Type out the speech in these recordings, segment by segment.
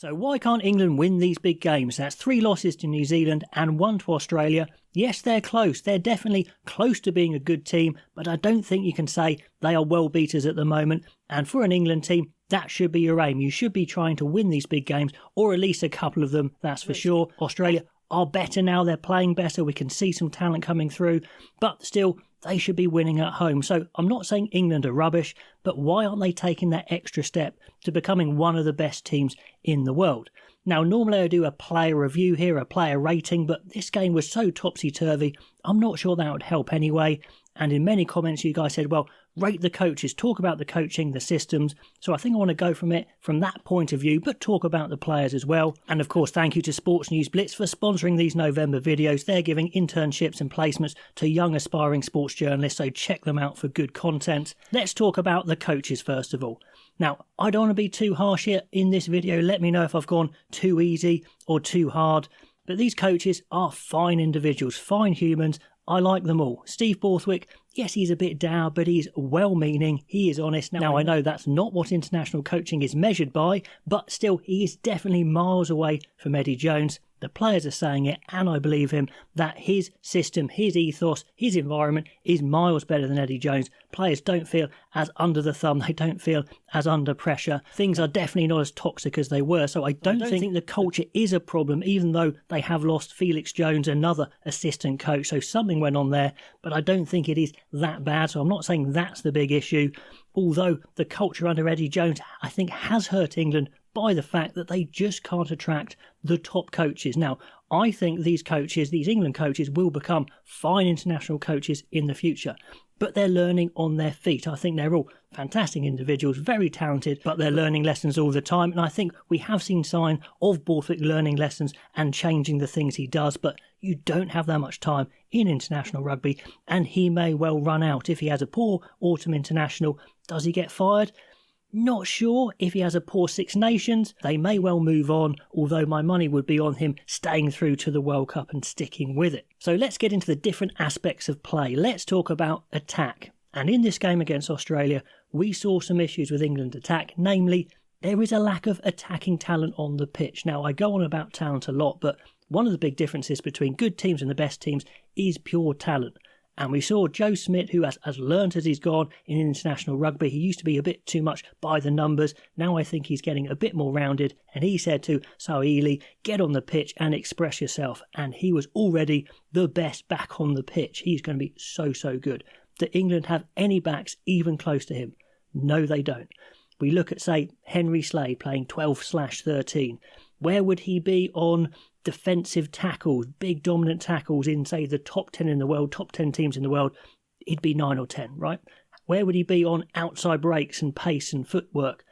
So why can't England win these big games? That's 3 losses to New Zealand and 1 to Australia. Yes, they're close. They're definitely close to being a good team, but I don't think you can say they are world beaters at the moment. And for an England team, that should be your aim. You should be trying to win these big games, or at least a couple of them, that's for sure. Australia are better now. They're playing better. We can see some talent coming through, but still, they should be winning at home. So I'm not saying England are rubbish, but why aren't they taking that extra step to becoming one of the best teams in the world? Now, normally I do a player review here, a player rating, but this game was so topsy-turvy, I'm not sure that would help anyway. And in many comments, you guys said, well, rate the coaches, talk about the coaching, the systems. So I think I want to go from that point of view, but talk about the players as well. And of course, thank you to Sports News Blitz for sponsoring these November videos. They're giving internships and placements to young aspiring sports journalists, so check them out for good content. Let's talk about the coaches first of all. Now, I don't want to be too harsh here in this video. Let me know if I've gone too easy or too hard. But these coaches are fine individuals, fine humans. I like them all. Steve Borthwick, yes, he's a bit dour, but he's well-meaning. He is honest. Now, I know that's not what international coaching is measured by, but still, he is definitely miles away from Eddie Jones. The players are saying it, and I believe him, that his system, his ethos, his environment is miles better than Eddie Jones. Players don't feel as under the thumb. They don't feel as under pressure. Things are definitely not as toxic as they were. So I don't think the culture is a problem, even though they have lost Felix Jones, another assistant coach. So something went on there, but I don't think it is that bad. So I'm not saying that's the big issue. Although the culture under Eddie Jones, I think, has hurt England by the fact that they just can't attract the top coaches. Now, I think these coaches, these England coaches, will become fine international coaches in the future. But they're learning on their feet. I think they're all fantastic individuals, very talented, but they're learning lessons all the time. And I think we have seen sign of Borthwick learning lessons and changing the things he does. But you don't have that much time in international rugby, and he may well run out. If he has a poor autumn international, does he get fired? Not sure. If he has a poor Six Nations, they may well move on, although my money would be on him staying through to the World Cup and sticking with it. So let's get into the different aspects of play. Let's talk about attack. And in this game against Australia, we saw some issues with England attack, namely, there is a lack of attacking talent on the pitch. Now, I go on about talent a lot, but one of the big differences between good teams and the best teams is pure talent. And we saw Joe Smith, who has learnt as he's gone in international rugby. He used to be a bit too much by the numbers. Now I think he's getting a bit more rounded. And he said to Saoili, get on the pitch and express yourself. And he was already the best back on the pitch. He's going to be so, so good. Do England have any backs even close to him? No, they don't. We look at, say, Henry Slade playing 12/13. Where would he be on defensive tackles, big dominant tackles in, say, the top 10 in the world, top 10 teams in the world? He'd be 9 or 10, right? Where would he be on outside breaks and pace and footwork?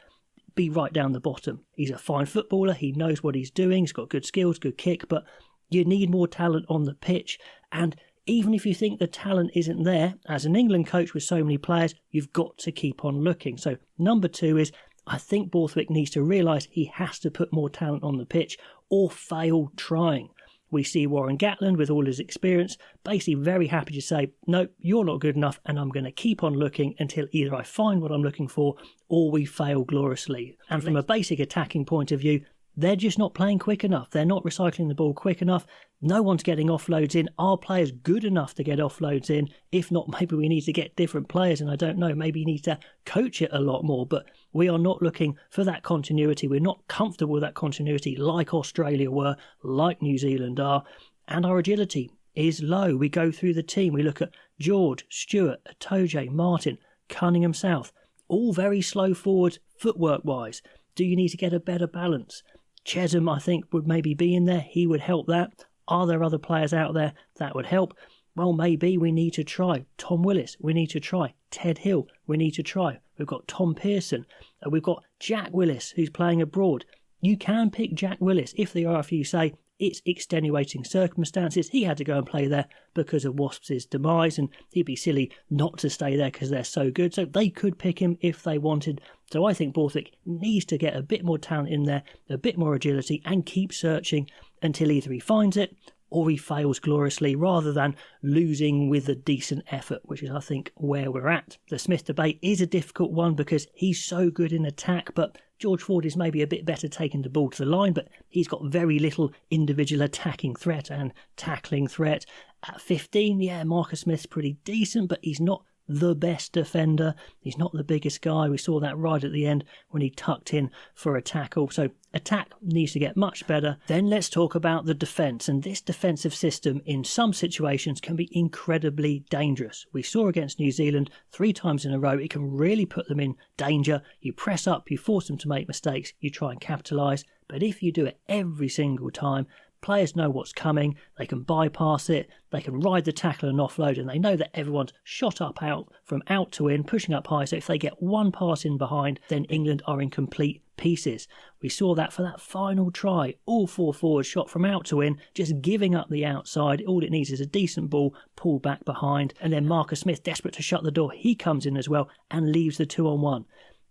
Be right down the bottom. He's a fine footballer. He knows what he's doing. He's got good skills, good kick, but you need more talent on the pitch. And even if you think the talent isn't there, as an England coach with so many players, you've got to keep on looking. So number 2 is, I think Borthwick needs to realise he has to put more talent on the pitch or fail trying. We see Warren Gatland, with all his experience, basically very happy to say, no, you're not good enough, and I'm going to keep on looking until either I find what I'm looking for or we fail gloriously. And from a basic attacking point of view, they're just not playing quick enough. They're not recycling the ball quick enough. No one's getting offloads in. Are players good enough to get offloads in? If not, maybe we need to get different players, and I don't know, maybe you need to coach it a lot more. But we are not looking for that continuity. We're not comfortable with that continuity like Australia were, like New Zealand are, and our agility is low. We go through the team. We look at George, Stewart, Atoje, Martin, Cunningham South, all very slow forwards footwork-wise. Do you need to get a better balance? Chesham, I think, would maybe be in there. He would help that. Are there other players out there that would help? Well, maybe we need to try Tom Willis. We need to try Ted Hill. We need to try. We've got Tom Pearson. We've got Jack Willis, who's playing abroad. You can pick Jack Willis if the RFU say it's extenuating circumstances. He had to go and play there because of Wasps' demise, and he'd be silly not to stay there because they're so good. So they could pick him if they wanted. So I think Borthwick needs to get a bit more talent in there, a bit more agility, and keep searching until either he finds it or he fails gloriously, rather than losing with a decent effort, which is, I think, where we're at. The Smith debate is a difficult one because he's so good in attack, but George Ford is maybe a bit better taking the ball to the line, but he's got very little individual attacking threat and tackling threat. At 15, yeah, Marcus Smith's pretty decent, but he's not the best defender. He's not the biggest guy. We saw that right at the end when he tucked in for a tackle. So attack needs to get much better. Then let's talk about the defence. And this defensive system in some situations can be incredibly dangerous. We saw against New Zealand 3 times in a row. It can really put them in danger. You press up, you force them to make mistakes, you try and capitalise. But if you do it every single time, players know what's coming, they can bypass it, they can ride the tackle and offload, and they know that everyone's shot up out from out to in, pushing up high, so if they get one pass in behind, then England are in complete pieces. We saw that for that final try. All 4 forwards shot from out to in, just giving up the outside. All it needs is a decent ball, pull back behind, and then Marcus Smith, desperate to shut the door, he comes in as well and leaves the 2-on-1.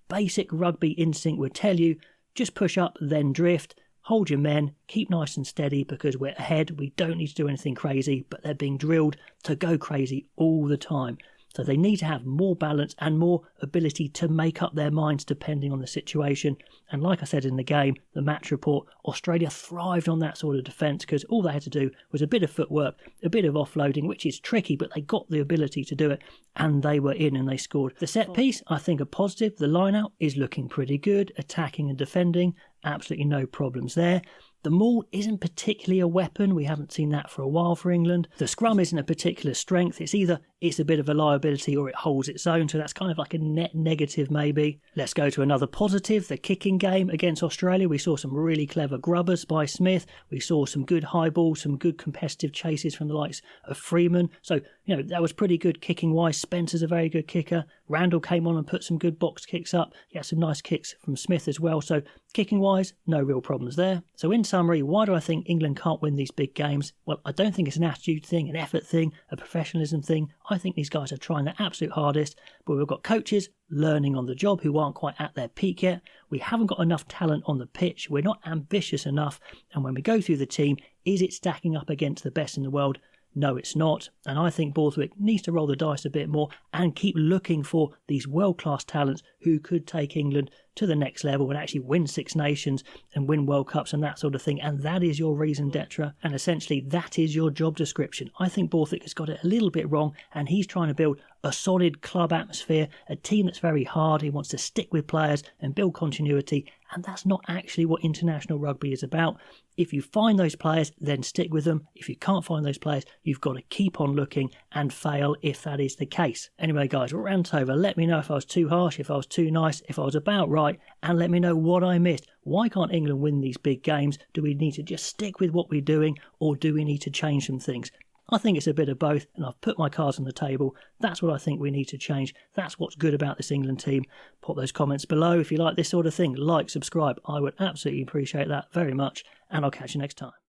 Basic rugby instinct would tell you, just push up, then drift. Hold your men, keep nice and steady because we're ahead. We don't need to do anything crazy, but they're being drilled to go crazy all the time. So they need to have more balance and more ability to make up their minds depending on the situation. And like I said in the game, the match report, Australia thrived on that sort of defence because all they had to do was a bit of footwork, a bit of offloading, which is tricky, but they got the ability to do it and they were in and they scored. The set piece, I think, are positive. The line-out is looking pretty good, attacking and defending. Absolutely no problems there. The maul isn't particularly a weapon. We haven't seen that for a while for England. The scrum isn't a particular strength. It's either it's a bit of a liability or it holds its own. So that's kind of like a net negative maybe. Let's go to another positive, the kicking game against Australia. We saw some really clever grubbers by Smith. We saw some good high balls, some good competitive chases from the likes of Freeman. So, that was pretty good kicking wise. Spencer's a very good kicker. Randall came on and put some good box kicks up. He had some nice kicks from Smith as well. So kicking wise, no real problems there. So in summary, why do I think England can't win these big games? Well, I don't think it's an attitude thing, an effort thing, a professionalism thing. I think these guys are trying their absolute hardest, but we've got coaches learning on the job who aren't quite at their peak yet. We haven't got enough talent on the pitch. We're not ambitious enough. And when we go through the team, is it stacking up against the best in the world? No, it's not. And I think Borthwick needs to roll the dice a bit more and keep looking for these world-class talents who could take England to the next level and actually win Six Nations and win World Cups and that sort of thing. And that is your raison d'etre. And essentially, that is your job description. I think Borthwick has got it a little bit wrong and he's trying to build a solid club atmosphere, a team that's very hard. He wants to stick with players and build continuity. And that's not actually what international rugby is about. If you find those players, then stick with them. If you can't find those players, you've got to keep on looking and fail if that is the case. Anyway, guys, rant over. Let me know if I was too harsh, if I was too nice, if I was about right, and let me know what I missed. Why can't England win these big games? Do we need to just stick with what we're doing, or do we need to change some things? I think it's a bit of both, and I've put my cards on the table. That's what I think we need to change. That's what's good about this England team. Put those comments below if you like this sort of thing. Like, subscribe. I would absolutely appreciate that very much, and I'll catch you next time.